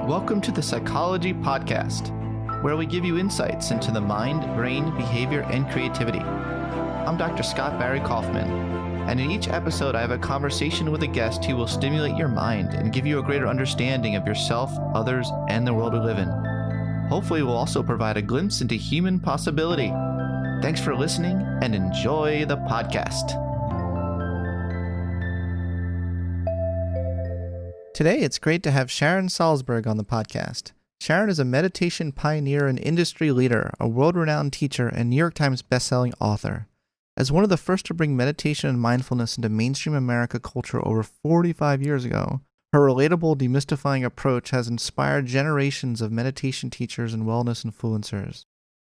Welcome to the Psychology Podcast, where we give you insights into the mind, brain, behavior, and creativity. I'm Dr. Scott Barry Kaufman, and in each episode I have a conversation with a guest who will stimulate your mind and give you a greater understanding of yourself, others, and the world we live in. Hopefully we'll also provide a glimpse into human possibility. Thanks for listening and enjoy the podcast. Today, it's great to have Sharon Salzberg on the podcast. Sharon is a meditation pioneer and industry leader, a world-renowned teacher, and New York Times bestselling author. As one of the first to bring meditation and mindfulness into mainstream America culture over 45 years ago, her relatable, demystifying approach has inspired generations of meditation teachers and wellness influencers.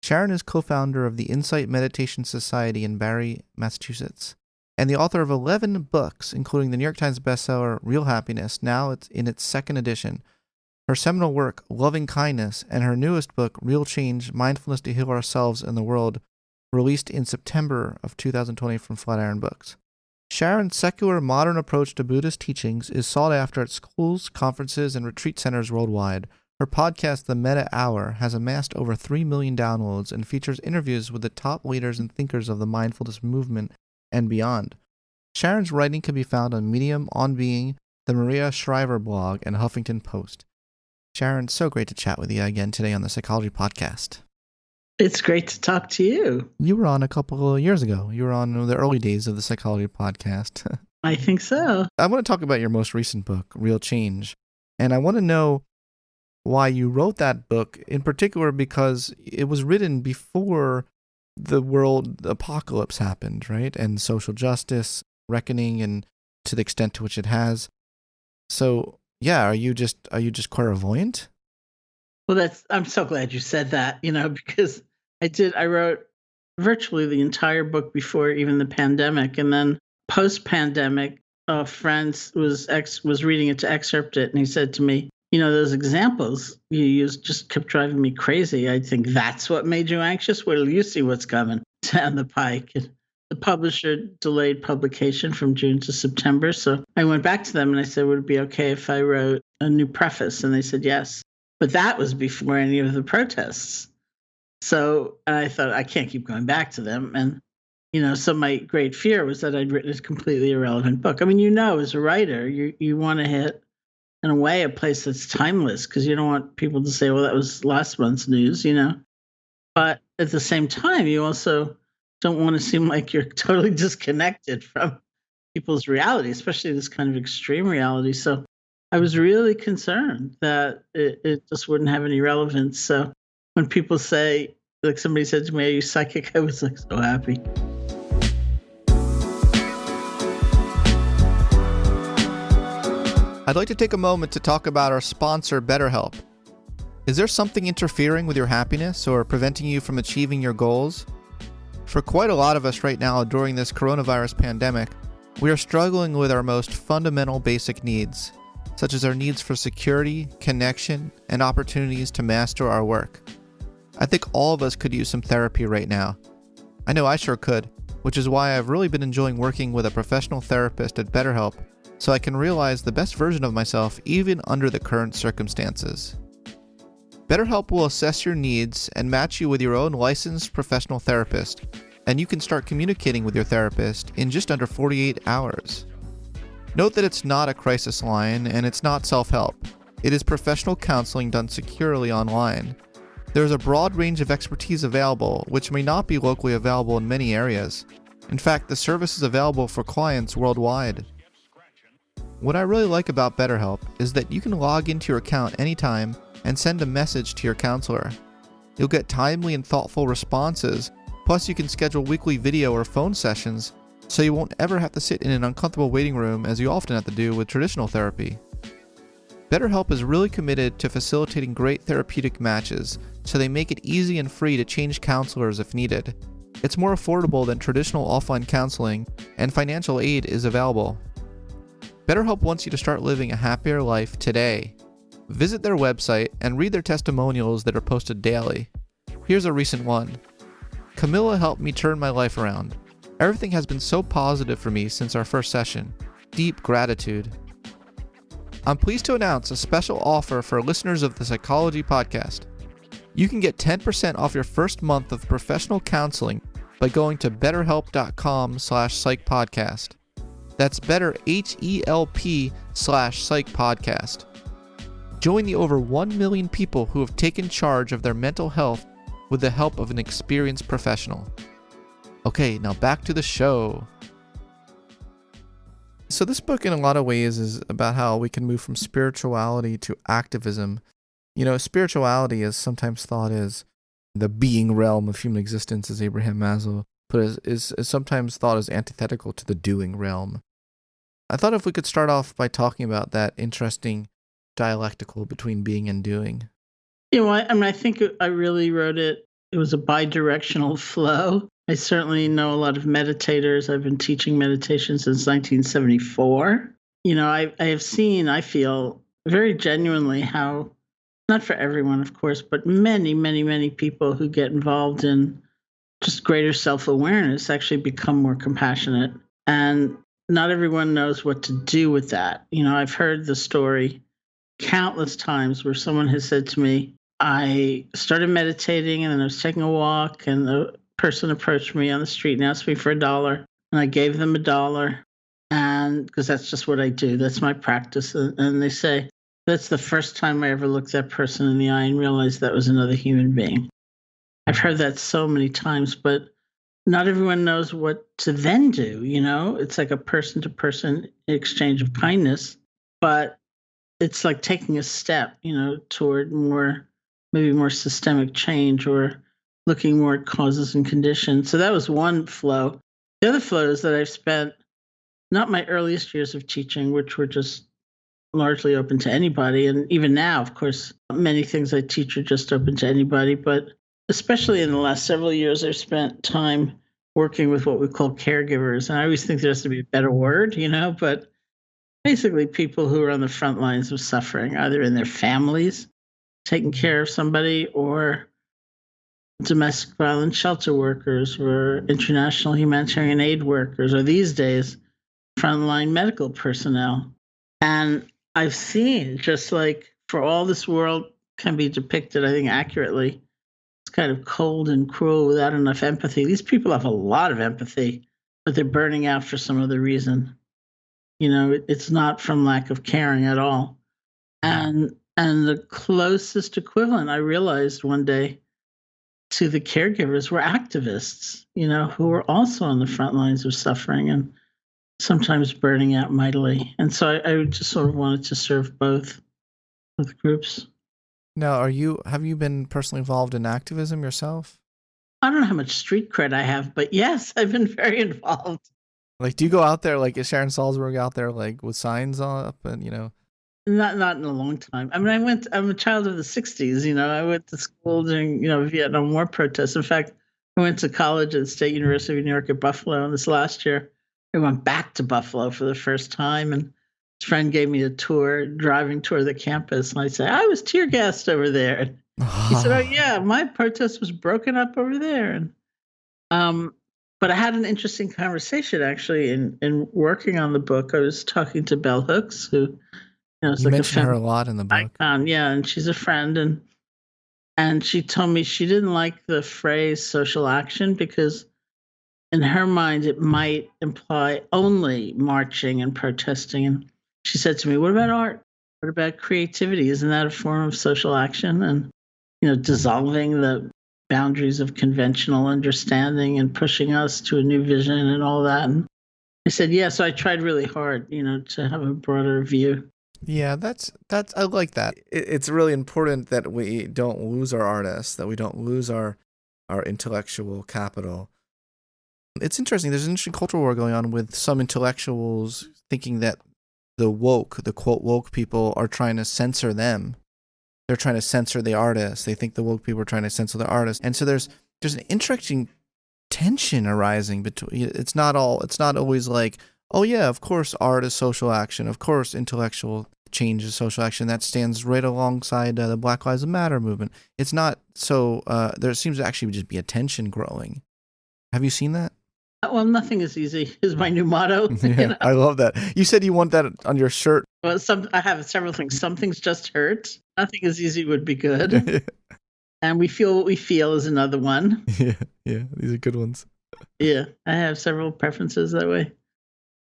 Sharon is co-founder of the Insight Meditation Society in Barre, Massachusetts, and the author of 11 books, including the New York Times bestseller Real Happiness, now it's in its second edition, her seminal work Loving Kindness, and her newest book Real Change, Mindfulness to Heal Ourselves and the World, released in September of 2020 from Flatiron Books. Sharon's secular modern approach to Buddhist teachings is sought after at schools, conferences, and retreat centers worldwide. Her podcast, The Metta Hour, has amassed over 3 million downloads and features interviews with the top leaders and thinkers of the mindfulness movement and beyond. Sharon's writing can be found on Medium, On Being, the Maria Shriver blog, and Huffington Post. Sharon, so great to chat with you again today on the Psychology Podcast. It's great to talk to you. You were on a couple of years ago. You were on the early days of the Psychology Podcast. I think so. I want to talk about your most recent book, Real Change. And I want to know why you wrote that book, in particular because it was written before the world apocalypse happened, right? And social justice, reckoning, and to the extent to which it has. So, yeah, are you just clairvoyant? Well, I'm so glad you said that, because I wrote virtually the entire book before even the pandemic. And then post-pandemic, a friend was reading it to excerpt it. And he said to me, those examples you used just kept driving me crazy. I think that's what made you anxious. Well, you see what's coming down the pike. And the publisher delayed publication from June to September. So I went back to them and I said, would it be okay if I wrote a new preface? And they said, yes. But that was before any of the protests. So I thought, I can't keep going back to them. And, so my great fear was that I'd written a completely irrelevant book. I mean, as a writer, you want to hit, in a way, a place that's timeless because you don't want people to say, well, that was last month's news, But at the same time, you also don't want to seem like you're totally disconnected from people's reality, especially this kind of extreme reality. So I was really concerned that it just wouldn't have any relevance. So when people say, like somebody said to me, are you psychic? I was like so happy. I'd like to take a moment to talk about our sponsor, BetterHelp. Is there something interfering with your happiness or preventing you from achieving your goals? For quite a lot of us right now during this coronavirus pandemic, we are struggling with our most fundamental basic needs, such as our needs for security, connection, and opportunities to master our work. I think all of us could use some therapy right now. I know I sure could, which is why I've really been enjoying working with a professional therapist at BetterHelp, so I can realize the best version of myself even under the current circumstances. BetterHelp will assess your needs and match you with your own licensed professional therapist, and you can start communicating with your therapist in just under 48 hours. Note that it's not a crisis line and it's not self-help. It is professional counseling done securely online. There is a broad range of expertise available, which may not be locally available in many areas. In fact, the service is available for clients worldwide. What I really like about BetterHelp is that you can log into your account anytime and send a message to your counselor. You'll get timely and thoughtful responses, plus you can schedule weekly video or phone sessions so you won't ever have to sit in an uncomfortable waiting room as you often have to do with traditional therapy. BetterHelp is really committed to facilitating great therapeutic matches, so they make it easy and free to change counselors if needed. It's more affordable than traditional offline counseling, and financial aid is available. BetterHelp wants you to start living a happier life today. Visit their website and read their testimonials that are posted daily. Here's a recent one. Camilla helped me turn my life around. Everything has been so positive for me since our first session. Deep gratitude. I'm pleased to announce a special offer for listeners of the Psychology Podcast. You can get 10% off your first month of professional counseling by going to betterhelp.com/psychpodcast. That's betterhelp/psychpodcast. Join the over 1 million people who have taken charge of their mental health with the help of an experienced professional. Okay, now back to the show. So this book in a lot of ways is about how we can move from spirituality to activism. You know, spirituality is sometimes thought as the being realm of human existence, as Abraham Maslow put it, is sometimes thought as antithetical to the doing realm. I thought if we could start off by talking about that interesting dialectical between being and doing. You know, I think I really wrote it. It was a bi-directional flow. I certainly know a lot of meditators. I've been teaching meditation since 1974. You know, I have seen, I feel very genuinely how, not for everyone, of course, but many, many, many people who get involved in just greater self-awareness actually become more compassionate. And not everyone knows what to do with that. You know, I've heard the story countless times where someone has said to me, I started meditating and then I was taking a walk and the person approached me on the street and asked me for $1. And I gave them $1. And because that's just what I do, that's my practice. And they say, that's the first time I ever looked that person in the eye and realized that was another human being. I've heard that so many times, but not everyone knows what to then do. You know, it's like a person to person exchange of kindness, but it's like taking a step, you know, toward maybe more systemic change or looking more at causes and conditions. So that was one flow. The other flow is that I've spent not my earliest years of teaching, which were just largely open to anybody. And even now, of course, many things I teach are just open to anybody. But especially in the last several years, I've spent time working with what we call caregivers. And I always think there has to be a better word, you know, but basically people who are on the front lines of suffering, either in their families, taking care of somebody, or domestic violence shelter workers, or international humanitarian aid workers, or these days, frontline medical personnel. And I've seen, just like for all this world can be depicted, I think, accurately, it's kind of cold and cruel without enough empathy. These people have a lot of empathy, but they're burning out for some other reason. You know, it's not from lack of caring at all. And the closest equivalent I realized one day to the caregivers were activists, you know, who were also on the front lines of suffering and sometimes burning out mightily. And so I just sort of wanted to serve both groups. Now, have you been personally involved in activism yourself? I don't know how much street cred I have, but yes, I've been very involved. Like, do you go out there, like, is Sharon Salzberg out there, like, with signs up and, you know? Not in a long time. I mean, I'm a child of the 60s, you know. I went to school during, you know, Vietnam War protests. In fact, I went to college at the State University of New York at Buffalo, and this last year, I went back to Buffalo for the first time, and his friend gave me a driving tour of the campus, and I said, I was tear gassed over there. And he said, oh, yeah, my protest was broken up over there. And but I had an interesting conversation, actually, in working on the book. I was talking to Bell Hooks, who, you know, you mentioned her a lot in the book. Icon, yeah, and she's a friend, and she told me she didn't like the phrase social action because in her mind it might imply only marching and protesting. And she said to me, what about art? What about creativity? Isn't that a form of social action? And, you know, dissolving the boundaries of conventional understanding and pushing us to a new vision and all that. And I said, yeah, so I tried really hard, you know, to have a broader view. Yeah, that's I like that. It's really important that we don't lose our artists, that we don't lose our intellectual capital. It's interesting. There's an interesting cultural war going on with some intellectuals thinking that the quote woke people are trying to censor them. They're trying to censor the artists. They think the woke people are trying to censor the artists. And so there's an interesting tension arising between. It's not always like, oh yeah, of course art is social action. Of course intellectual change is social action. That stands right alongside the Black Lives Matter movement. It's not so. There seems to actually just be a tension growing. Have you seen that? Well, nothing is easy is my new motto. Yeah, I love that. You said you want that on your shirt. Well, I have several things. Some things just hurt. Nothing is easy would be good. And we feel what we feel is another one. Yeah, these are good ones. Yeah, I have several preferences that way.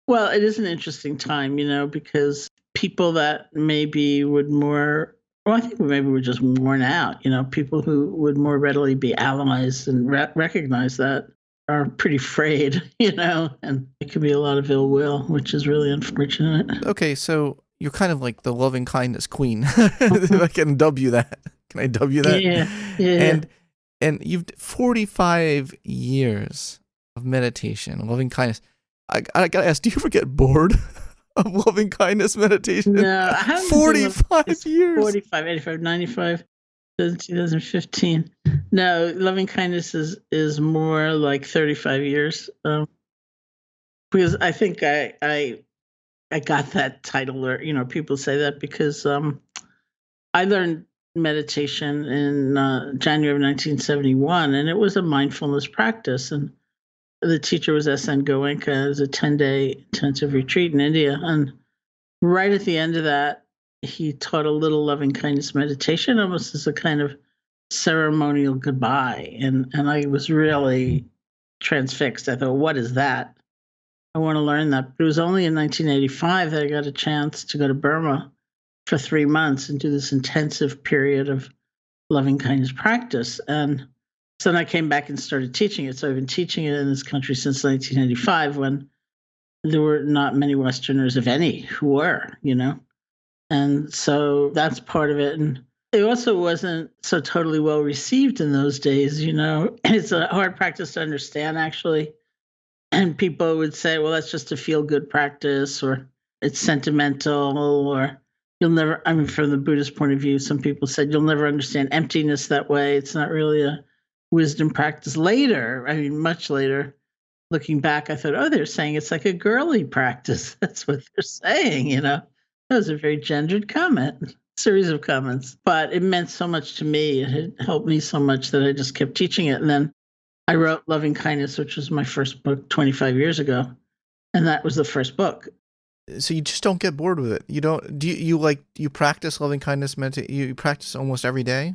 Well, it is an interesting time, because people that maybe would more, well, I think maybe we're just worn out, people who would more readily be allies and recognize that are pretty frayed, and it can be a lot of ill will, which is really unfortunate. Okay, so you're kind of like the loving kindness queen. I can dub you that. Can I dub you that? Yeah. And you've 45 years of meditation, loving kindness. I gotta ask, do you ever get bored of loving kindness meditation? No, I haven't. 45 years. 45, 85, 95, 2015. No, loving kindness is more like 35 years. Because I think I got that title, or people say that because I learned meditation in January of 1971, and it was a mindfulness practice. And the teacher was S.N. Goenka. It was a 10-day intensive retreat in India. And right at the end of that, he taught a little loving kindness meditation, almost as a kind of ceremonial goodbye. And I was really transfixed. I thought, what is that? I want to learn that. But it was only in 1985 that I got a chance to go to Burma for 3 months and do this intensive period of loving kindness practice. And so then I came back and started teaching it. So I've been teaching it in this country since 1995, when there were not many Westerners, if any, who were, And so that's part of it. And it also wasn't so totally well received in those days, It's a hard practice to understand, actually. And people would say, well, that's just a feel-good practice, or it's sentimental, or you'll never, from the Buddhist point of view, some people said you'll never understand emptiness that way. It's not really a wisdom practice. Later, much later, looking back, I thought, oh, they're saying it's like a girly practice. That's what they're saying, That was a very gendered comment, series of comments. But it meant so much to me. It had helped me so much that I just kept teaching it. And then I wrote Loving Kindness, which was my first book 25 years ago. And that was the first book. So you just don't get bored with it. You don't, do you practice loving kindness meditation? You practice almost every day?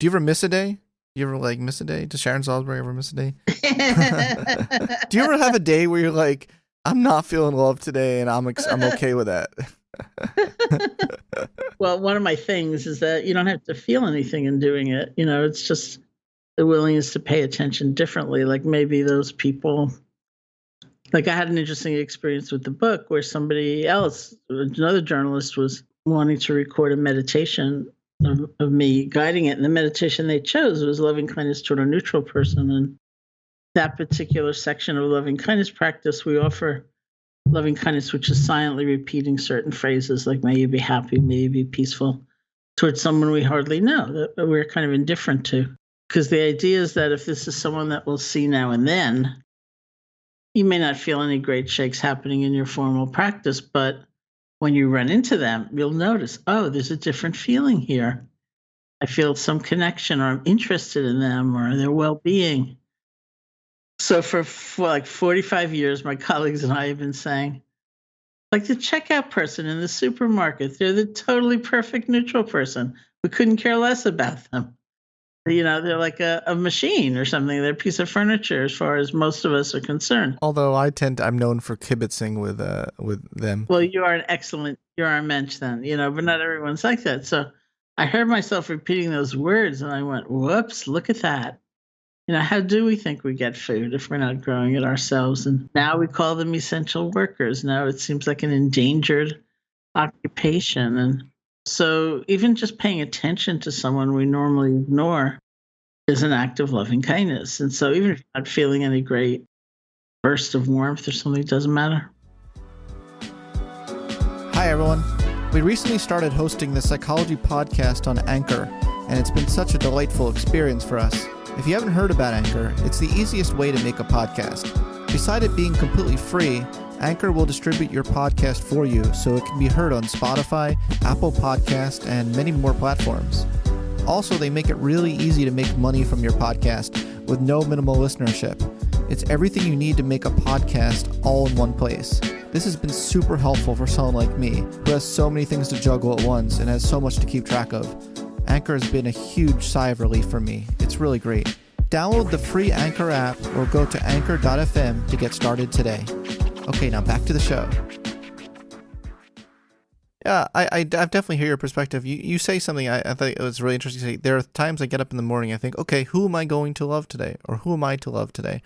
Do you ever miss a day? You ever miss a day? Does Sharon Salzberg ever miss a day? Do you ever have a day where you're like, I'm not feeling love today and I'm okay with that? Well, one of my things is that you don't have to feel anything in doing it. It's just the willingness to pay attention differently. Like maybe those people, like I had an interesting experience with the book where somebody else, another journalist, was wanting to record a meditation of me guiding it. And the meditation they chose was loving kindness toward a neutral person. And that particular section of loving kindness practice, we offer loving kindness, which is silently repeating certain phrases like, may you be happy, may you be peaceful, towards someone we hardly know, that we're kind of indifferent to. Because the idea is that if this is someone that we'll see now and then, you may not feel any great shakes happening in your formal practice, but when you run into them, you'll notice, oh, there's a different feeling here. I feel some connection, or I'm interested in them, or their well-being. So for like 45 years, my colleagues and I have been saying, like the checkout person in the supermarket, they're the totally perfect neutral person. We couldn't care less about them. They're like a machine or something. They're a piece of furniture as far as most of us are concerned. Although I'm known for kibitzing with them. Well, you're a mensch then, but not everyone's like that. So I heard myself repeating those words and I went, whoops, look at that. How do we think we get food if we're not growing it ourselves? And now we call them essential workers. Now it seems like an endangered occupation. And so even just paying attention to someone we normally ignore is an act of loving kindness. And so even if you're not feeling any great burst of warmth or something, it doesn't matter. Hi, everyone. We recently started hosting the Psychology Podcast on Anchor, and it's been such a delightful experience for us. If you haven't heard about Anchor, it's the easiest way to make a podcast. Beside it being completely free, Anchor will distribute your podcast for you so it can be heard on Spotify, Apple Podcast, and many more platforms. Also, they make it really easy to make money from your podcast with no minimal listenership. It's everything you need to make a podcast all in one place. This has been super helpful for someone like me who has so many things to juggle at once and has so much to keep track of. Anchor has been a huge sigh of relief for me. It's really great. Download the free Anchor app or go to anchor.fm to get started today. Okay, now back to the show. Yeah, I definitely hear your perspective. You say something I think it was really interesting to say. There are times I get up in the morning, I think, okay, who am I going to love today? Or who am I to love today?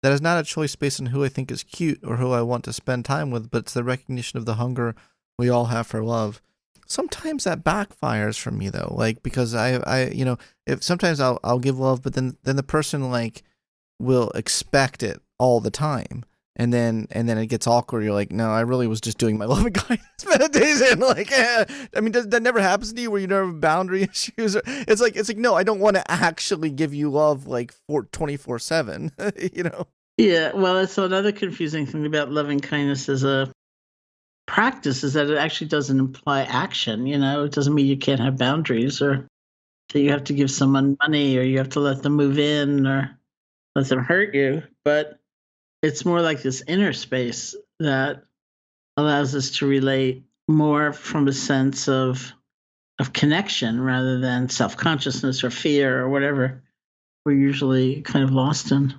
That is not a choice based on who I think is cute or who I want to spend time with, but it's the recognition of the hunger we all have for love. Sometimes that backfires for me though, like because if sometimes I'll give love, but then the person like will expect it all the time. And then it gets awkward. You're like, no, I really was just doing my loving kindness meditation. Like, that never happens to you where you don't have boundary issues. It's like, no, I don't want to actually give you love like 24/7. Yeah, well, that's another confusing thing about loving kindness as a practice is that it actually doesn't imply action. It doesn't mean you can't have boundaries or that you have to give someone money or you have to let them move in or let them hurt you. But it's more like this inner space that allows us to relate more from a sense of connection rather than self-consciousness or fear or whatever we're usually kind of lost in.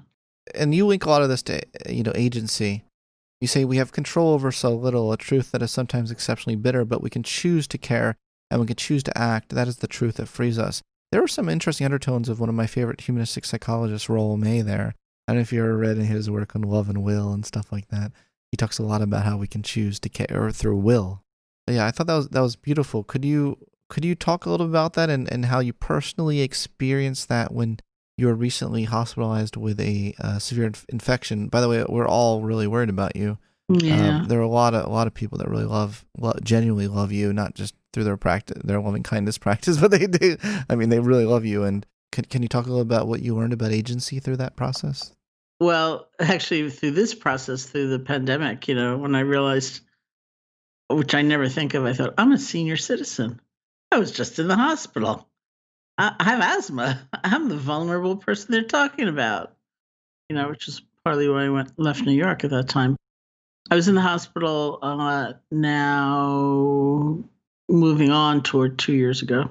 And you link a lot of this to, agency. You say we have control over so little, a truth that is sometimes exceptionally bitter, but we can choose to care and we can choose to act. That is the truth that frees us. There are some interesting undertones of one of my favorite humanistic psychologists, Roll May, there. I don't know if you ever read his work on love and will and stuff like that. He talks a lot about how we can choose to care through will. But yeah, I thought that was beautiful. Could you talk a little bit about that and how you personally experienced that when you were recently hospitalized with a severe infection? By the way, we're all really worried about you. Yeah. There are a lot of people that really genuinely love you, not just through their loving kindness practice, but they do. I mean, they really love you. And can you talk a little about what you learned about agency through that process? Well, actually, through this process, through the pandemic, when I realized, which I never think of, I thought, I'm a senior citizen. I was just in the hospital. I have asthma. I'm the vulnerable person they're talking about, which is partly why I left New York at that time. I was in the hospital now moving on toward 2 years ago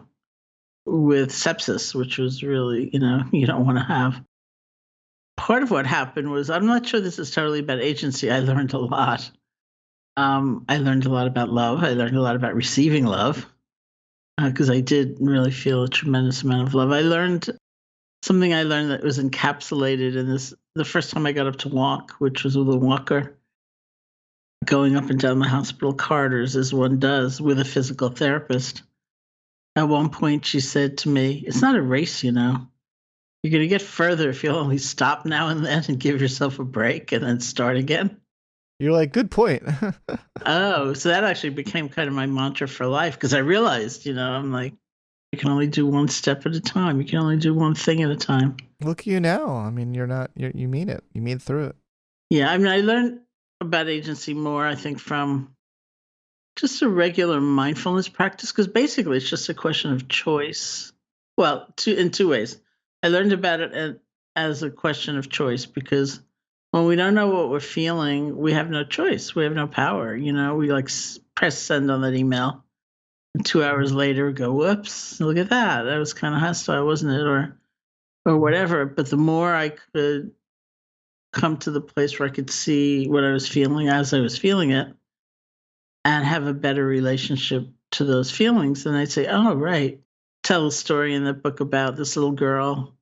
with sepsis, which was really, you don't want to have. Part of what happened was, I'm not sure this is totally about agency. I learned a lot. I learned a lot about love. I learned a lot about receiving love because I did really feel a tremendous amount of love. I learned that was encapsulated in this. The first time I got up to walk, which was with a walker, going up and down the hospital corridors as one does with a physical therapist. At one point, she said to me, "It's not a race, You're going to get further if you'll only stop now and then and give yourself a break and then start again." You're like, good point. Oh, so that actually became kind of my mantra for life because I realized, I'm like, you can only do one step at a time. You can only do one thing at a time. Look at you now. I mean, you mean it. You mean through it. Yeah, I mean, I learned about agency more, I think, from just a regular mindfulness practice because basically it's just a question of choice. Well, in two ways. I learned about it as a question of choice because when we don't know what we're feeling, we have no choice. We have no power. We press send on that email. And 2 hours later, go, whoops, look at that. That was kind of hostile, wasn't it? Or whatever. But the more I could come to the place where I could see what I was feeling as I was feeling it and have a better relationship to those feelings, then I'd say, oh, right. Tell a story in the book about this little girl.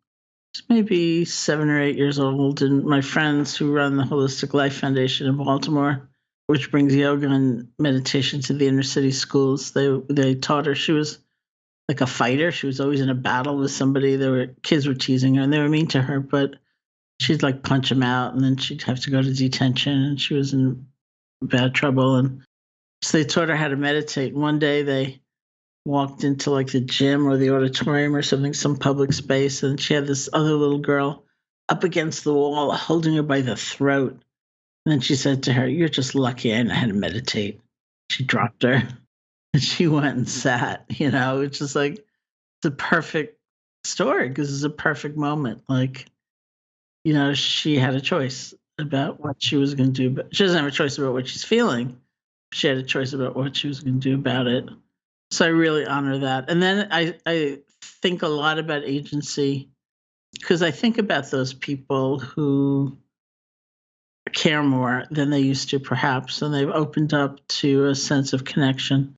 She's maybe 7 or 8 years old, and my friends who run the Holistic Life Foundation in Baltimore, which brings yoga and meditation to the inner city schools, they taught her. She was like a fighter. She was always in a battle with somebody. Kids were teasing her, and they were mean to her, but she'd like punch them out, and then she'd have to go to detention, and she was in bad trouble. And so they taught her how to meditate. One day they walked into like the gym or the auditorium or something, some public space, and she had this other little girl up against the wall holding her by the throat. And then she said to her, "You're just lucky I know how to meditate." She dropped her and she went and sat. It's just like it's a perfect story because it's a perfect moment. Like she had a choice about what she was going to do. But she doesn't have a choice about what she's feeling. She had a choice about what she was going to do about it. So I really honor that. And then I think a lot about agency because I think about those people who care more than they used to, perhaps, and they've opened up to a sense of connection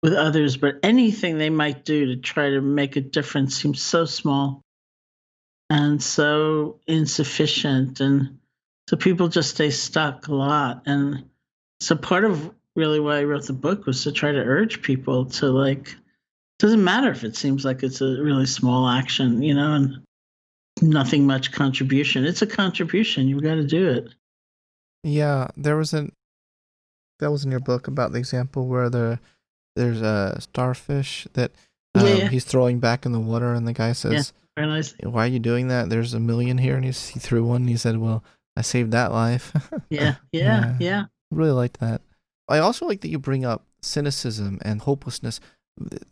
with others. But anything they might do to try to make a difference seems so small and so insufficient. And so people just stay stuck a lot. And so part of really why I wrote the book was to try to urge people to doesn't matter if it seems like it's a really small action, and nothing much contribution. It's a contribution. You've got to do it. Yeah, that was in your book about the example where there's a starfish that Yeah. he's throwing back in the water, and the guy says, Very nice. "Why are you doing that? There's a million here," and he threw one. And he said, "Well, I saved that life." Yeah. I really liked that. I also like that you bring up cynicism and hopelessness.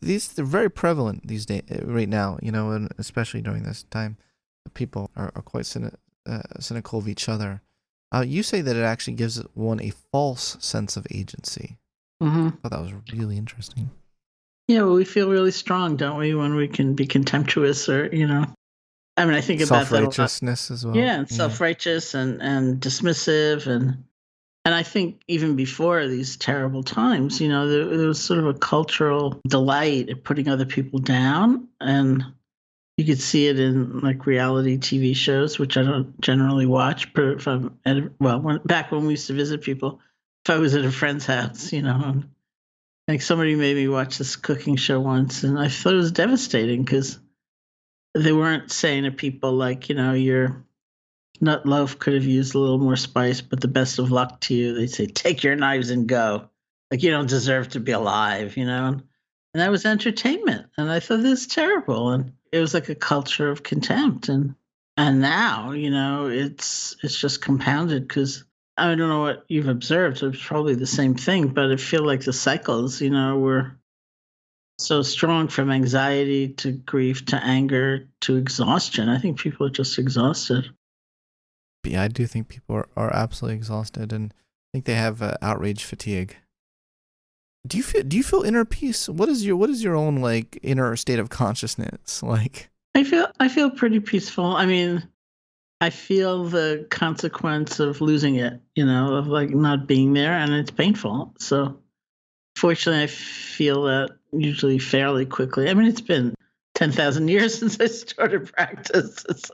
They're very prevalent these days, right now. And especially during this time, people are quite cynical of each other. You say that it actually gives one a false sense of agency. Mm-hmm. I thought that was really interesting. Yeah, well, we feel really strong, don't we, when we can be contemptuous or, I think about that a lot. Self-righteousness as well. Yeah, and self-righteous and dismissive. And I think even before these terrible times, there was sort of a cultural delight in putting other people down. And you could see it in reality TV shows, which I don't generally watch. But if I'm back when we used to visit people, if I was at a friend's house, and somebody made me watch this cooking show once, and I thought it was devastating because they weren't saying to people your nut loaf could have used a little more spice, but the best of luck to you. They say, take your knives and go. You don't deserve to be alive, And that was entertainment. And I thought this is terrible. And it was like a culture of contempt. And now, it's just compounded because I don't know what you've observed. It's probably the same thing, but I feel like the cycles, were so strong from anxiety to grief to anger to exhaustion. I think people are just exhausted. Yeah, I do think people are absolutely exhausted, and I think they have outrage fatigue. Do you feel inner peace? What is your own inner state of consciousness like? I feel pretty peaceful. I feel the consequence of losing it, of not being there, and it's painful. So fortunately, I feel that usually fairly quickly. It's been 10,000 years since I started practice. It's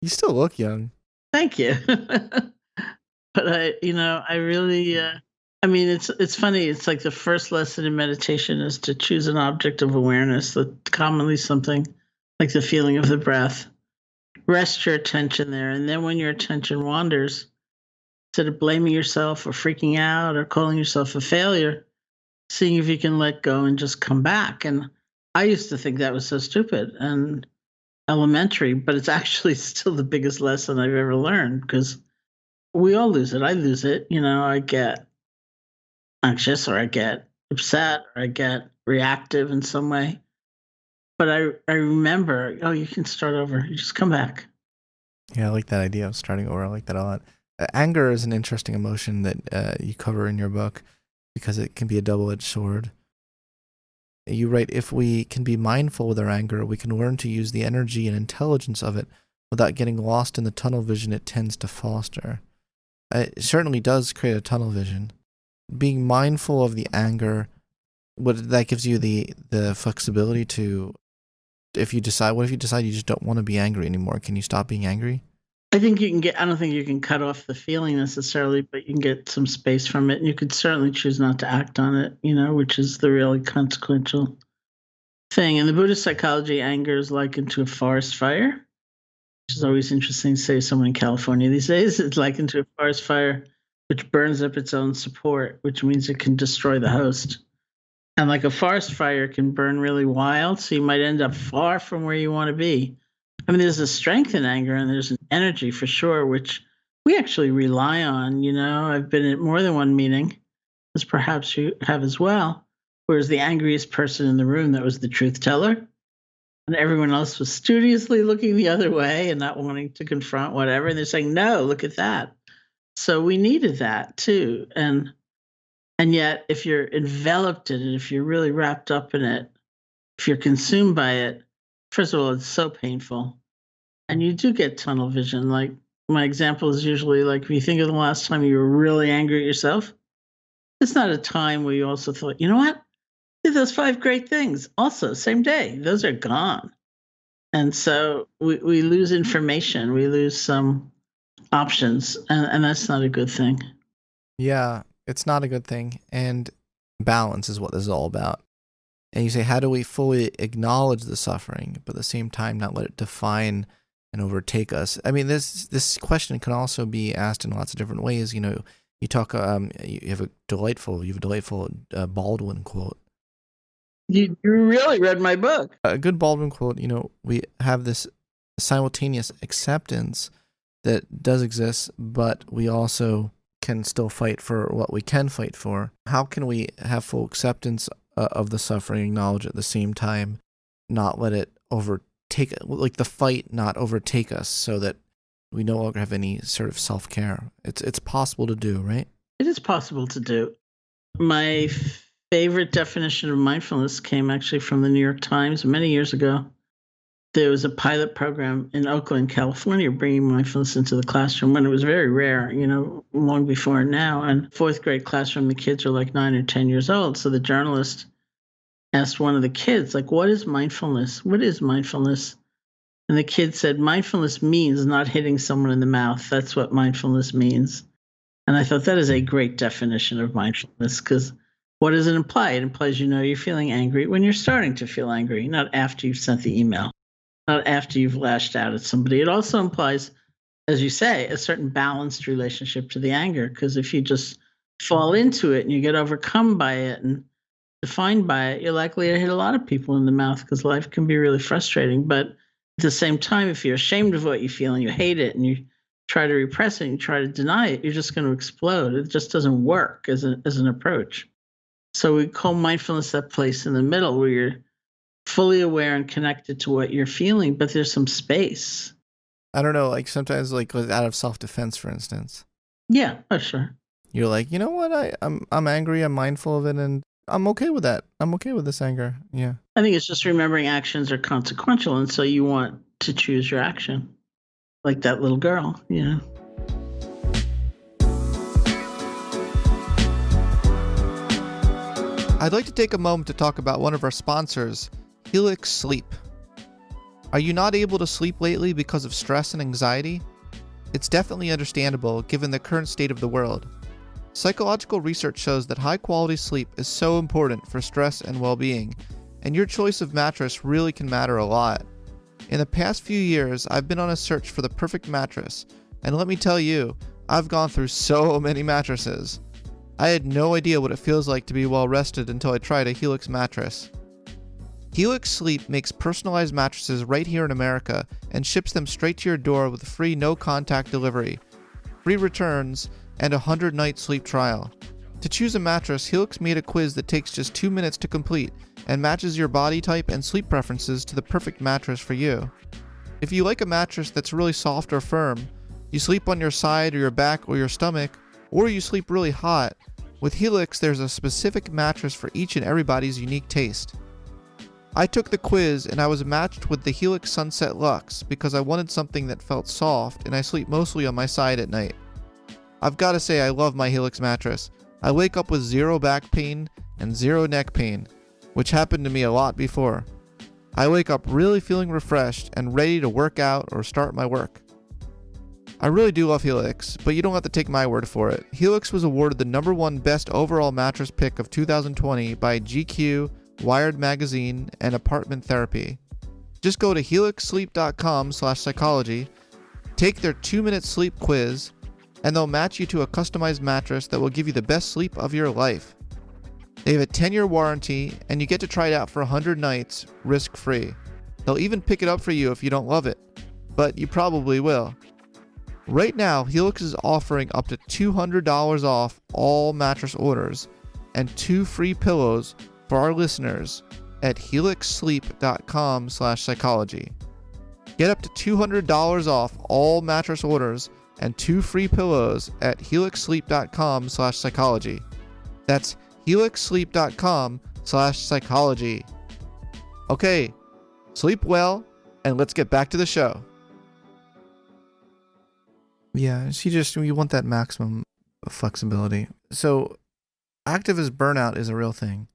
you still look young. Thank you. But I really, it's funny. It's like the first lesson in meditation is to choose an object of awareness, that commonly something like the feeling of the breath. Rest your attention there. And then when your attention wanders, instead of blaming yourself or freaking out or calling yourself a failure, seeing if you can let go and just come back. And I used to think that was so stupid and elementary, but it's actually still the biggest lesson I've ever learned because we all lose it. I lose it. I get anxious or I get upset or I get reactive in some way. But I remember, you can start over. You just come back. Yeah, I like that idea of starting over. I like that a lot. Anger is an interesting emotion that you cover in your book because it can be a double-edged sword. You write, if we can be mindful with our anger, we can learn to use the energy and intelligence of it without getting lost in the tunnel vision it tends to foster. It certainly does create a tunnel vision. Being mindful of the anger, that gives you the flexibility to, what if you decide you just don't want to be angry anymore? Can you stop being angry? I don't think you can cut off the feeling necessarily, but you can get some space from it. And you could certainly choose not to act on it, which is the really consequential thing. In the Buddhist psychology, anger is likened to a forest fire, which is always interesting to say someone in California these days. It's likened to a forest fire, which burns up its own support, which means it can destroy the host. And a forest fire can burn really wild, so you might end up far from where you want to be. There's a strength in anger and there's an energy for sure, which we actually rely on. I've been at more than one meeting, as perhaps you have as well, whereas the angriest person in the room, that was the truth teller. and everyone else was studiously looking the other way and not wanting to confront whatever. And they're saying, no, look at that. So we needed that too. And yet if you're enveloped in it, if you're really wrapped up in it, if you're consumed by it, first of all, it's so painful. And you do get tunnel vision. Like my example is usually like if you think of the last time you were really angry at yourself, it's not a time where you also thought, you know what? Did those 5 great things also, same day. Those are gone. And so we lose information, we lose some options, and that's not a good thing. Yeah, it's not a good thing. And balance is what this is all about. And you say, how do we fully acknowledge the suffering, but at the same time not let it define and overtake us? I mean, this question can also be asked in lots of different ways. You know, you talk, you have a delightful Baldwin quote. You really read my book. A good Baldwin quote, you know, we have this simultaneous acceptance that does exist, but we also can still fight for what we can fight for. How can we have full acceptance of the suffering, acknowledge it at the same time, not let it overtake, like the fight not overtake us so that we no longer have any sort of self-care? It's possible to do, right? It is possible to do. My favorite definition of mindfulness came actually from the New York Times many years ago. There was a pilot program in Oakland, California, bringing mindfulness into the classroom when it was very rare, you know, long before now. And 4th grade classroom, the kids are like 9 or 10 years old. So the journalist asked one of the kids, like, what is mindfulness? What is mindfulness? And the kid said, mindfulness means not hitting someone in the mouth. That's what mindfulness means. And I thought that is a great definition of mindfulness, because what does it imply? It implies, you know, you're feeling angry when you're starting to feel angry, not after you've sent the email, not after you've lashed out at somebody. It also implies, as you say, a certain balanced relationship to the anger, because if you just fall into it and you get overcome by it and defined by it, you're likely to hit a lot of people in the mouth, because life can be really frustrating. But at the same time, if you're ashamed of what you feel and you hate it and you try to repress it and you try to deny it, you're just going to explode. It just doesn't work as an approach. So we call mindfulness that place in the middle where you're fully aware and connected to what you're feeling, but there's some space. I don't know, like sometimes, like out of self-defense, for instance. Yeah, oh, sure. You're like, you know what? I'm angry. I'm mindful of it, and I'm okay with that. I'm okay with this anger. Yeah. I think it's just remembering actions are consequential, and so you want to choose your action, like that little girl. Yeah. I'd like to take a moment to talk about one of our sponsors, Helix Sleep. Are you not able to sleep lately because of stress and anxiety? It's definitely understandable given the current state of the world. Psychological research shows that high-quality sleep is so important for stress and well-being, and your choice of mattress really can matter a lot. In the past few years, I've been on a search for the perfect mattress, and let me tell you, I've gone through so many mattresses. I had no idea what it feels like to be well rested until I tried a Helix mattress. Helix Sleep makes personalized mattresses right here in America and ships them straight to your door with free no-contact delivery, free returns, and a 100-night sleep trial. To choose a mattress, Helix made a quiz that takes just 2 minutes to complete and matches your body type and sleep preferences to the perfect mattress for you. If you like a mattress that's really soft or firm, you sleep on your side or your back or your stomach, or you sleep really hot, with Helix there's a specific mattress for each and everybody's unique taste. I took the quiz and I was matched with the Helix Sunset Luxe because I wanted something that felt soft and I sleep mostly on my side at night. I've got to say I love my Helix mattress. I wake up with 0 back pain and 0 neck pain, which happened to me a lot before. I wake up really feeling refreshed and ready to work out or start my work. I really do love Helix, but you don't have to take my word for it. Helix was awarded the #1 best overall mattress pick of 2020 by GQ, Wired Magazine, and Apartment Therapy. Just go to helixsleep.com/psychology, take their 2-minute sleep quiz, and they'll match you to a customized mattress that will give you the best sleep of your life. They have a 10-year warranty, and you get to try it out for 100 nights, risk-free. They'll even pick it up for you if you don't love it, but you probably will. Right now, Helix is offering up to $200 off all mattress orders and 2 free pillows for our listeners at helixsleep.com/psychology. Get up to $200 off all mattress orders and 2 free pillows at helixsleep.com/psychology. That's helixsleep.com/psychology. Okay, sleep well, and let's get back to the show. Yeah, we want that maximum flexibility. So activist burnout is a real thing,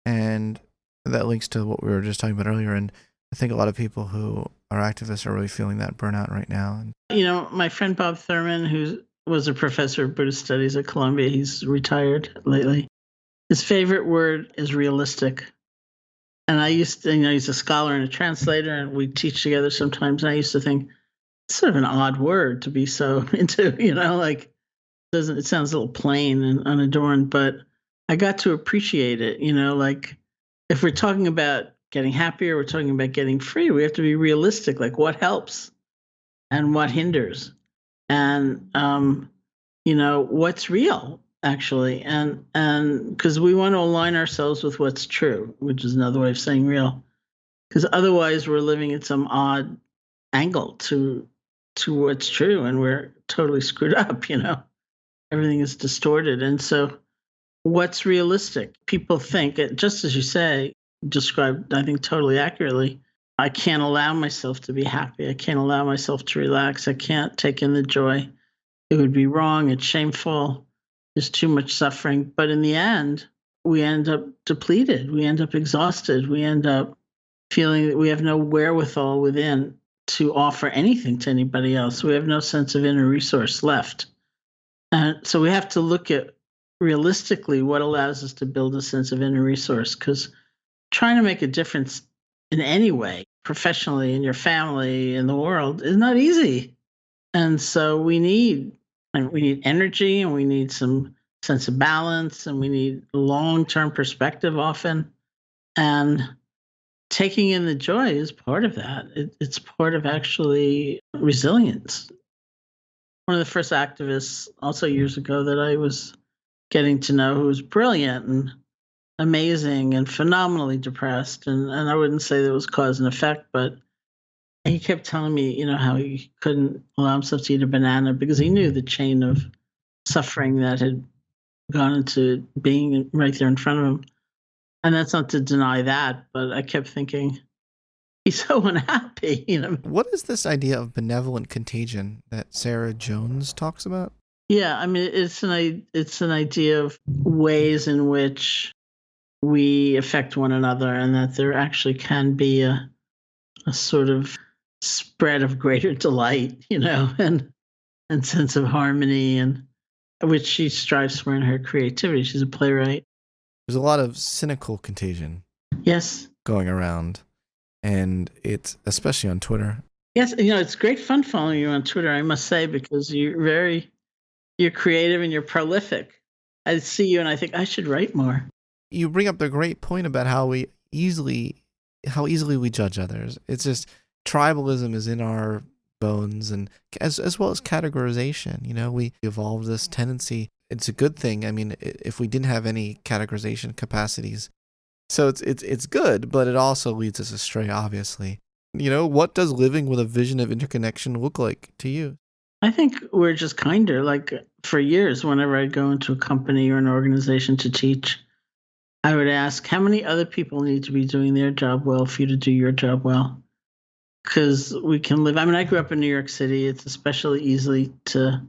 and that links to what we were just talking about earlier. And I think a lot of people who are activists are really feeling that burnout right now. My friend Bob Thurman, who was a professor of Buddhist studies at Columbia, he's retired lately. His favorite word is realistic. And I used to, he's a scholar and a translator, and we teach together sometimes. And I used to think it's sort of an odd word to be so into, it sounds a little plain and unadorned, but I got to appreciate it, if we're talking about getting happier, we're talking about getting free, we have to be realistic, like what helps and what hinders, and what's real actually, and because we want to align ourselves with what's true, which is another way of saying real, because otherwise we're living at some odd angle to what's true, and we're totally screwed up. Everything is distorted. And so what's realistic? People think, just as you say, described, I think, totally accurately, I can't allow myself to be happy. I can't allow myself to relax. I can't take in the joy. It would be wrong. It's shameful. There's too much suffering. But in the end, we end up depleted. We end up exhausted. We end up feeling that we have no wherewithal within to offer anything to anybody else. We have no sense of inner resource left. And so we have to look at realistically what allows us to build a sense of inner resource, because trying to make a difference in any way, professionally, in your family, in the world, is not easy. And so we need energy, and we need some sense of balance, and we need long-term perspective often. And taking in the joy is part of that. It's part of actually resilience. One of the first activists also years ago that I was getting to know, who was brilliant and amazing and phenomenally depressed. And I wouldn't say there was cause and effect, but he kept telling me, how he couldn't allow himself to eat a banana because he knew the chain of suffering that had gone into being right there in front of him. And that's not to deny that, but I kept thinking, he's so unhappy. What is this idea of benevolent contagion that Sarah Jones talks about? Yeah, it's an idea of ways in which we affect one another, and that there actually can be a sort of spread of greater delight, and sense of harmony, and which she strives for in her creativity. She's a playwright. There's a lot of cynical contagion. Yes. Going around, and it's especially on Twitter. Yes, it's great fun following you on Twitter, I must say, because you're creative and you're prolific. I see you and I think I should write more. You bring up the great point about how easily we judge others. It's just tribalism is in our bones, and as well as categorization. We evolved this tendency. It's a good thing. If we didn't have any categorization capacities, so it's good, but it also leads us astray, obviously. What does living with a vision of interconnection look like to you? I think we're just kinder. Like, for years, whenever I'd go into a company or an organization to teach, I would ask, how many other people need to be doing their job well for you to do your job well? Because we can live. I grew up in New York City. It's especially easy to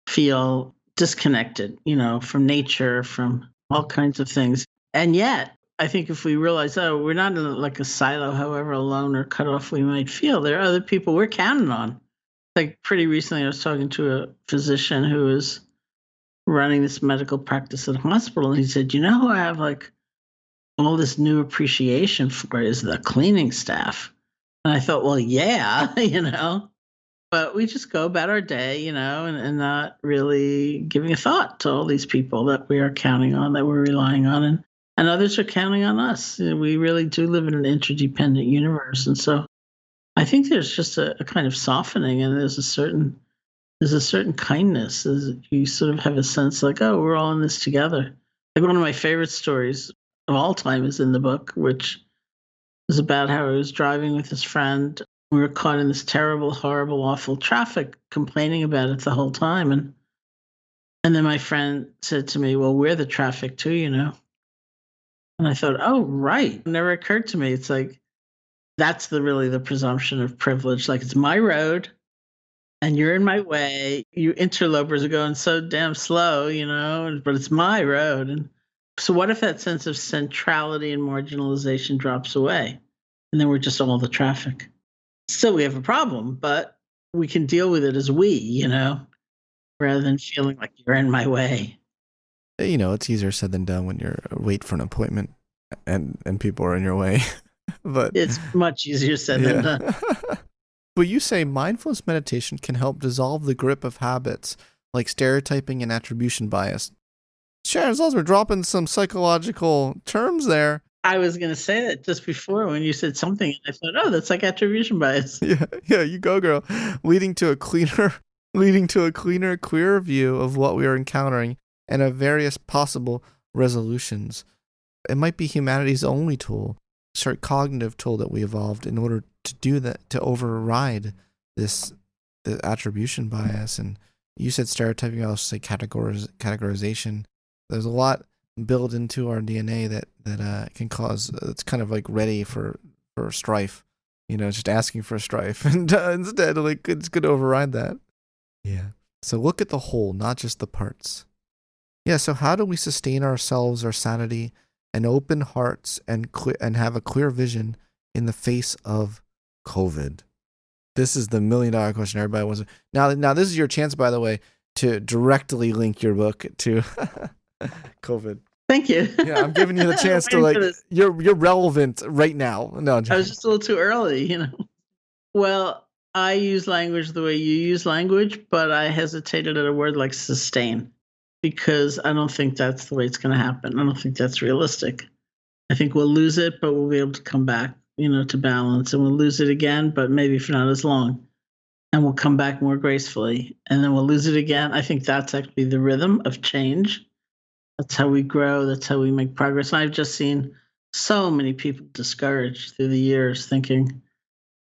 feel disconnected, from nature, from all kinds of things. And yet, I think if we realize, we're not in like a silo, however alone or cut off we might feel, there are other people we're counting on. Like, pretty recently, I was talking to a physician who was running this medical practice at a hospital, and he said, who I have like all this new appreciation for is the cleaning staff. And I thought, well, yeah, but we just go about our day, and not really giving a thought to all these people that we are counting on, that we're relying on, and others are counting on us. We really do live in an interdependent universe. And so I think there's just a kind of softening, and there's a certain kindness, as you sort of have a sense like, we're all in this together. Like, one of my favorite stories of all time is in the book, which was about how he was driving with his friend. We were caught in this terrible, horrible, awful traffic, complaining about it the whole time. And then my friend said to me, "Well, we're the traffic too, you know." And I thought, "Oh, right." It never occurred to me. It's like that's the presumption of privilege. Like it's my road and you're in my way. You interlopers are going so damn slow, you know, but it's my road. And so what if that sense of centrality and marginalization drops away? And then we're just all the traffic. Still we have a problem, but we can deal with it as we, you know, rather than feeling like you're in my way. It's easier said than done when you're wait for an appointment and people are in your way. But It's much easier said than done. But you say mindfulness meditation can help dissolve the grip of habits like stereotyping and attribution bias. Sharon Salzberg dropping some psychological terms there. I was going to say that just before when you said something, I thought, oh, that's like attribution bias. Yeah, you go, girl. Leading to a cleaner, clearer view of what we are encountering and of various possible resolutions. It might be humanity's only tool, cognitive tool that we evolved in order to do that, to override the attribution bias. And you said stereotyping, I'll say categorization. There's a lot built into our DNA that can cause, it's kind of like ready for strife, just asking for strife. And instead, like, it's good to override that. Yeah. So look at the whole, not just the parts. Yeah, so how do we sustain ourselves, our sanity, and open hearts and have a clear vision in the face of COVID? This is the $1 million question everybody wants. Now, this is your chance, by the way, to directly link your book to COVID. Thank you. Yeah, I'm giving you the chance to you're relevant right now. No, I was just a little too early, you know. Well, I use language the way you use language, but I hesitated at a word like sustain because I don't think that's the way it's going to happen. I don't think that's realistic. I think we'll lose it, but we'll be able to come back, to balance, and we'll lose it again, but maybe for not as long. And we'll come back more gracefully, and then we'll lose it again. I think that's actually the rhythm of change. That's how we grow. That's how we make progress. And I've just seen so many people discouraged through the years thinking,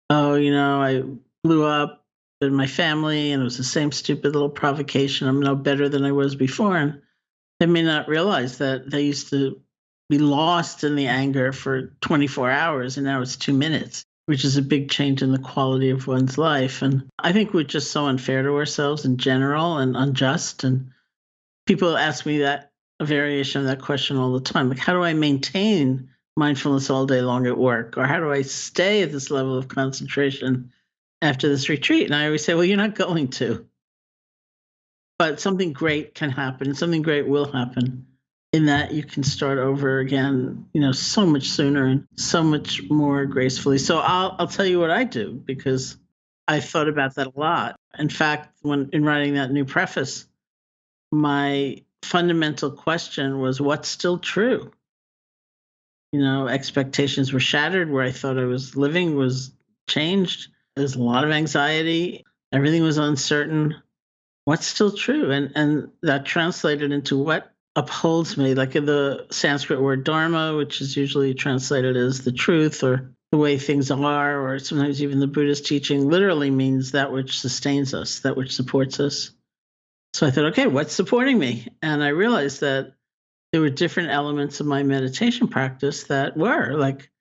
oh, I blew up in my family and it was the same stupid little provocation. I'm no better than I was before. And they may not realize that they used to be lost in the anger for 24 hours and now it's 2 minutes, which is a big change in the quality of one's life. And I think we're just so unfair to ourselves in general and unjust. And people ask me that, a variation of that question all the time. Like, how do I maintain mindfulness all day long at work? Or how do I stay at this level of concentration after this retreat? And I always say, well, you're not going to. But something great can happen. Something great will happen in that you can start over again, so much sooner and so much more gracefully. So I'll tell you what I do because I thought about that a lot. In fact, when in writing that new preface, my fundamental question was, what's still true? Expectations were shattered. Where I thought I was living was changed. There's a lot of anxiety. Everything was uncertain. What's still true? And that translated into what upholds me, like in the Sanskrit word dharma, which is usually translated as the truth or the way things are, or sometimes even the Buddhist teaching literally means that which sustains us, that which supports us. So I thought, okay, what's supporting me? And I realized that there were different elements of my meditation practice that were like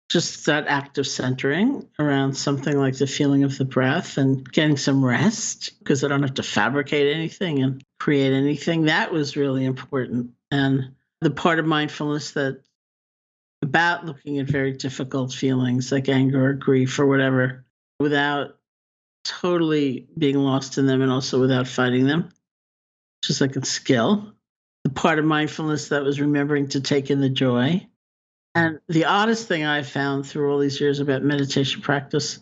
just that act of centering around something like the feeling of the breath and getting some rest because I don't have to fabricate anything and create anything. That was really important. And the part of mindfulness that about looking at very difficult feelings like anger or grief or whatever without totally being lost in them and also without fighting them, just like a skill. The part of mindfulness that was remembering to take in the joy. And the oddest thing I found through all these years about meditation practice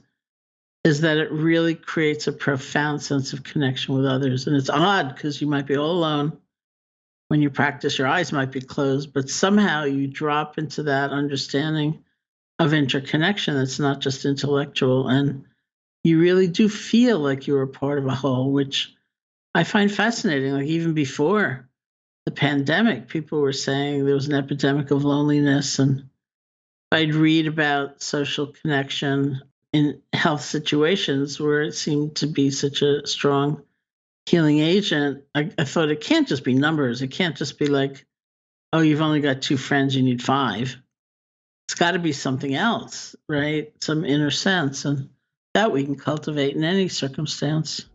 is that it really creates a profound sense of connection with others. And it's odd because you might be all alone. When you practice, your eyes might be closed, but somehow you drop into that understanding of interconnection that's not just intellectual. And you really do feel like you're a part of a whole, which I find fascinating. Like even before the pandemic, people were saying there was an epidemic of loneliness and I'd read about social connection in health situations where it seemed to be such a strong healing agent. I thought it can't just be numbers. It can't just be like, oh, you've only got 2 friends, you need 5. It's got to be something else, right? Some inner sense. And that we can cultivate in any circumstance.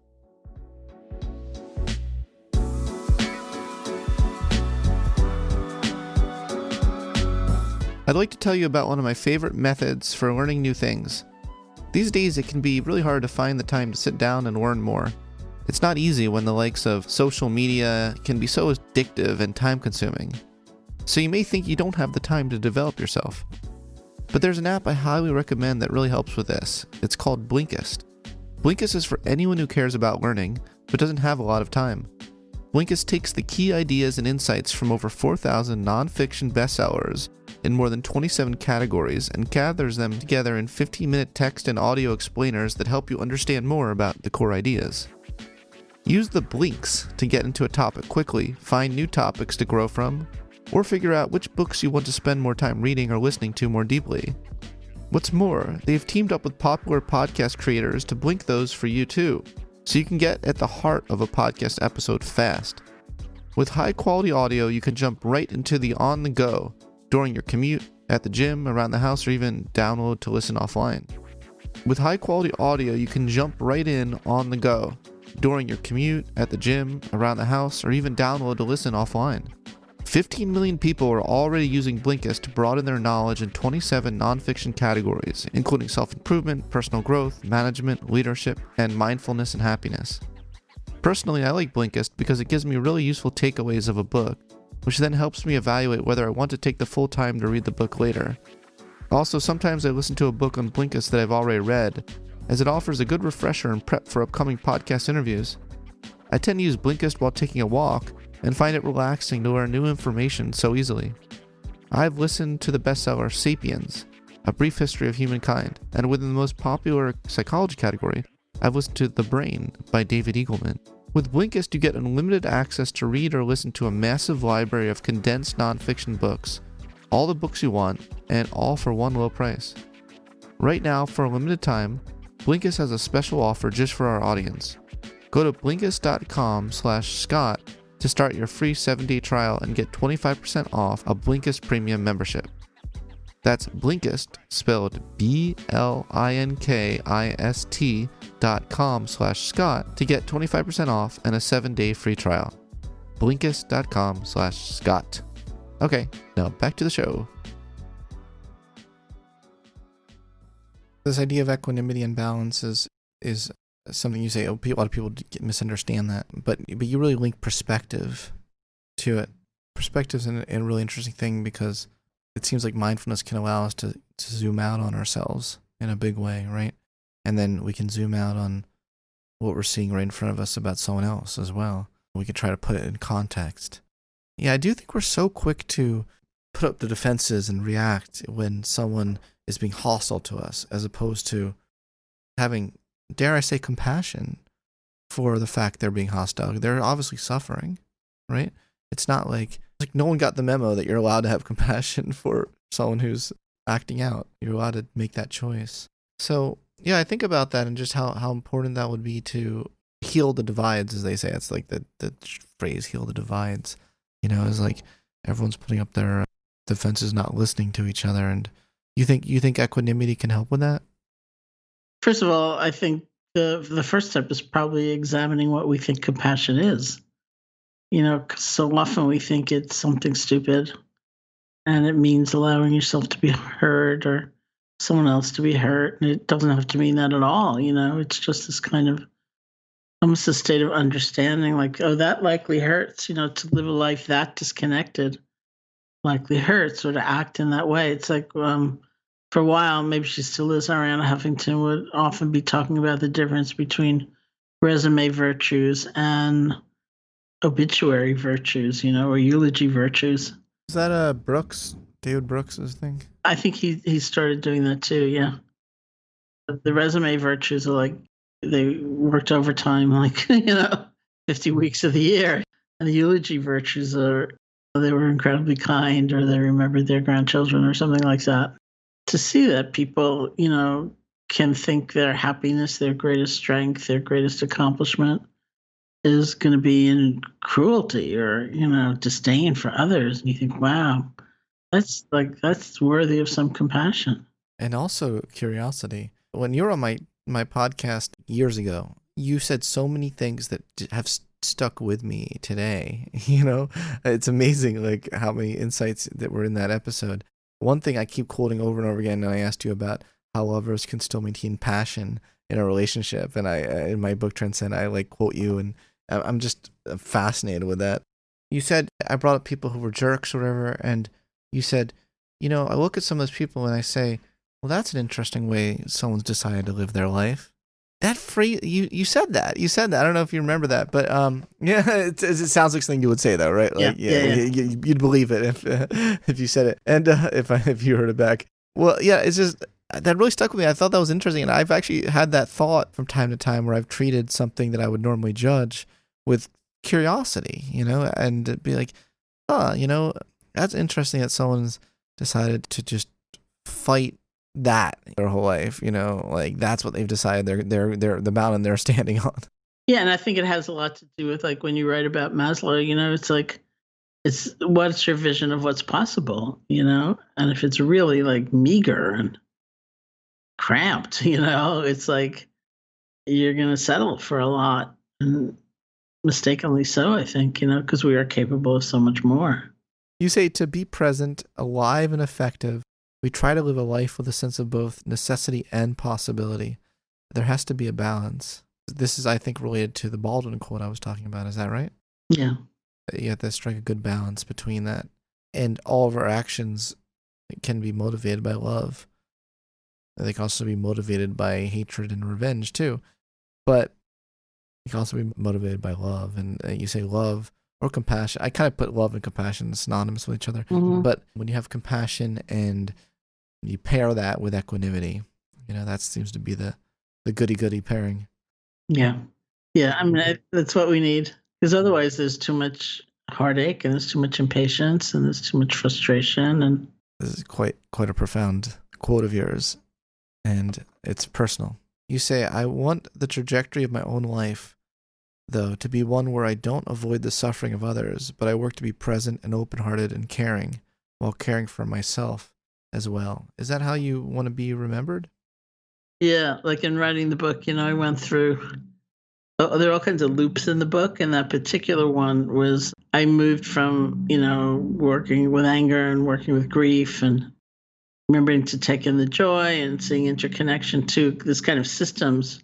I'd like to tell you about one of my favorite methods for learning new things. These days it can be really hard to find the time to sit down and learn more. It's not easy when the likes of social media can be so addictive and time-consuming. So you may think you don't have the time to develop yourself. But there's an app I highly recommend that really helps with this. It's called Blinkist. Blinkist is for anyone who cares about learning, but doesn't have a lot of time. Blinkist takes the key ideas and insights from over 4,000 nonfiction bestsellers in more than 27 categories and gathers them together in 15-minute text and audio explainers that help you understand more about the core ideas. Use the blinks to get into a topic quickly, find new topics to grow from, or figure out which books you want to spend more time reading or listening to more deeply. What's more, they've teamed up with popular podcast creators to blink those for you too, so you can get at the heart of a podcast episode fast. With high-quality audio, you can jump right into the on-the-go during your commute, at the gym, around the house, or even download to listen offline. With high-quality audio, you can jump right in on the go during your commute, at the gym, around the house, or even download to listen offline. 15 million people are already using Blinkist to broaden their knowledge in 27 nonfiction categories, including self-improvement, personal growth, management, leadership, and mindfulness and happiness. Personally, I like Blinkist because it gives me really useful takeaways of a book, which then helps me evaluate whether I want to take the full time to read the book later. Also, sometimes I listen to a book on Blinkist that I've already read, as it offers a good refresher and prep for upcoming podcast interviews. I tend to use Blinkist while taking a walk, and find it relaxing to learn new information so easily. I've listened to the bestseller Sapiens, A Brief History of Humankind, and within the most popular psychology category, I've listened to The Brain by David Eagleman. With Blinkist, you get unlimited access to read or listen to a massive library of condensed nonfiction books, all the books you want, and all for one low price. Right now, for a limited time, Blinkist has a special offer just for our audience. Go to Blinkist.com/Scott to start your free 7-day trial and get 25% off a Blinkist Premium membership. That's Blinkist, spelled Blinkist.com/Scott to get 25% off and a 7-day free trial. Blinkist.com/Scott. Okay, now back to the show. This idea of equanimity and balance is something you say, a lot of people misunderstand that, but you really link perspective to it. Perspective's a really interesting thing because it seems like mindfulness can allow us to zoom out on ourselves in a big way, right? And then we can zoom out on what we're seeing right in front of us about someone else as well. We can try to put it in context. Yeah, I do think we're so quick to put up the defenses and react when someone is being hostile to us, as opposed to having, dare I say, compassion for the fact they're being hostile. They're obviously suffering, right? It's not like no one got the memo that you're allowed to have compassion for someone who's acting out. You're allowed to make that choice. So, yeah, I think about that and just how important that would be to heal the divides, as they say. It's like the phrase, heal the divides. You know, it's like everyone's putting up their defenses, not listening to each other. And you think equanimity can help with that? First of all, I think the first step is probably examining what we think compassion is. You know, 'cause so often we think it's something stupid and it means allowing yourself to be hurt or someone else to be hurt. And it doesn't have to mean that at all. You know, it's just this kind of almost a state of understanding, like, oh, that likely hurts, you know, to live a life that disconnected likely hurts, or to act in that way. It's like, for a while, maybe she still is, Ariana Huffington would often be talking about the difference between resume virtues and obituary virtues, you know, or eulogy virtues. Is that David Brooks's thing? I think he started doing that too, yeah. But the resume virtues are like, they worked overtime, like, 50 weeks of the year. And the eulogy virtues are, they were incredibly kind, or they remembered their grandchildren or something like that. to see that people, can think their happiness, their greatest strength, their greatest accomplishment is going to be in cruelty or, disdain for others. And you think, wow, that's worthy of some compassion. And also curiosity. When you were on my podcast years ago, you said so many things that have stuck with me today. It's amazing like how many insights that were in that episode. One thing I keep quoting over and over again, and I asked you about how lovers can still maintain passion in a relationship. And I, in my book Transcend, I like quote you, and I'm just fascinated with that. You said, I brought up people who were jerks or whatever, and you said, I look at some of those people and I say, well, that's an interesting way someone's decided to live their life. That phrase, you said that. You said that. I don't know if you remember that, but yeah, it sounds like something you would say though, right? Like, yeah. You'd believe it if you said it, and if you heard it back. Well, yeah, it's just that really stuck with me. I thought that was interesting, and I've actually had that thought from time to time where I've treated something that I would normally judge with curiosity, and be like, that's interesting that someone's decided to just fight that their whole life, like that's what they've decided they're the mountain they're standing on. Yeah, and I think it has a lot to do with like when you write about Maslow, it's like it's what's your vision of what's possible, and if it's really like meager and cramped, it's like you're going to settle for a lot, and mistakenly so, I think, because we are capable of so much more. You say to be present, alive, and effective, we try to live a life with a sense of both necessity and possibility. There has to be a balance. This is, I think, related to the Baldwin quote I was talking about. Is that right? Yeah. You have to strike a good balance between that. And all of our actions can be motivated by love. They can also be motivated by hatred and revenge, too. But they can also be motivated by love. And you say love or compassion. I kind of put love and compassion synonymous with each other. Mm-hmm. But when you have compassion and you pair that with equanimity, that seems to be the goody-goody pairing. Yeah. Yeah, I mean, that's what we need. Because otherwise there's too much heartache and there's too much impatience and there's too much frustration. And this is quite a profound quote of yours. And it's personal. You say, I want the trajectory of my own life, though, to be one where I don't avoid the suffering of others, but I work to be present and open-hearted and caring while caring for myself as well. Is that how you want to be remembered? Yeah, like in writing the book, I went through, there are all kinds of loops in the book, and that particular one was I moved from, working with anger and working with grief and remembering to take in the joy and seeing interconnection to this kind of systems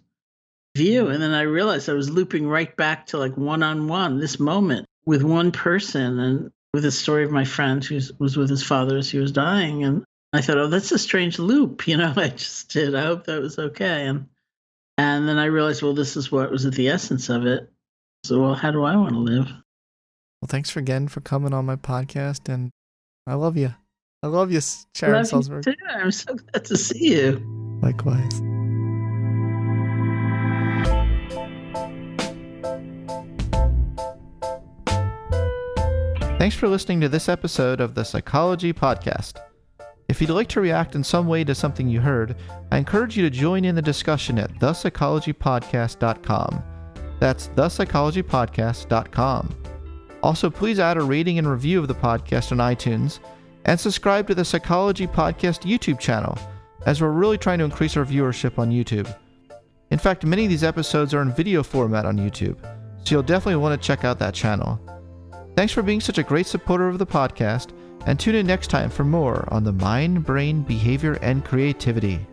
view. And then I realized I was looping right back to like one-on-one, this moment with one person, and with the story of my friend who was with his father as he was dying. And I thought, oh, that's a strange loop. I just did. I hope that was okay. And then I realized, well, this is what was at the essence of it. So, well, how do I want to live? Well, thanks again for coming on my podcast. And I love you. I love you, Sharon Salzberg. You too. I'm so glad to see you. Likewise. Thanks for listening to this episode of the Psychology Podcast. If you'd like to react in some way to something you heard, I encourage you to join in the discussion at thepsychologypodcast.com. That's thepsychologypodcast.com. Also, please add a rating and review of the podcast on iTunes, and subscribe to the Psychology Podcast YouTube channel, as we're really trying to increase our viewership on YouTube. In fact, many of these episodes are in video format on YouTube, so you'll definitely want to check out that channel. Thanks for being such a great supporter of the podcast, and tune in next time for more on the mind, brain, behavior, and creativity.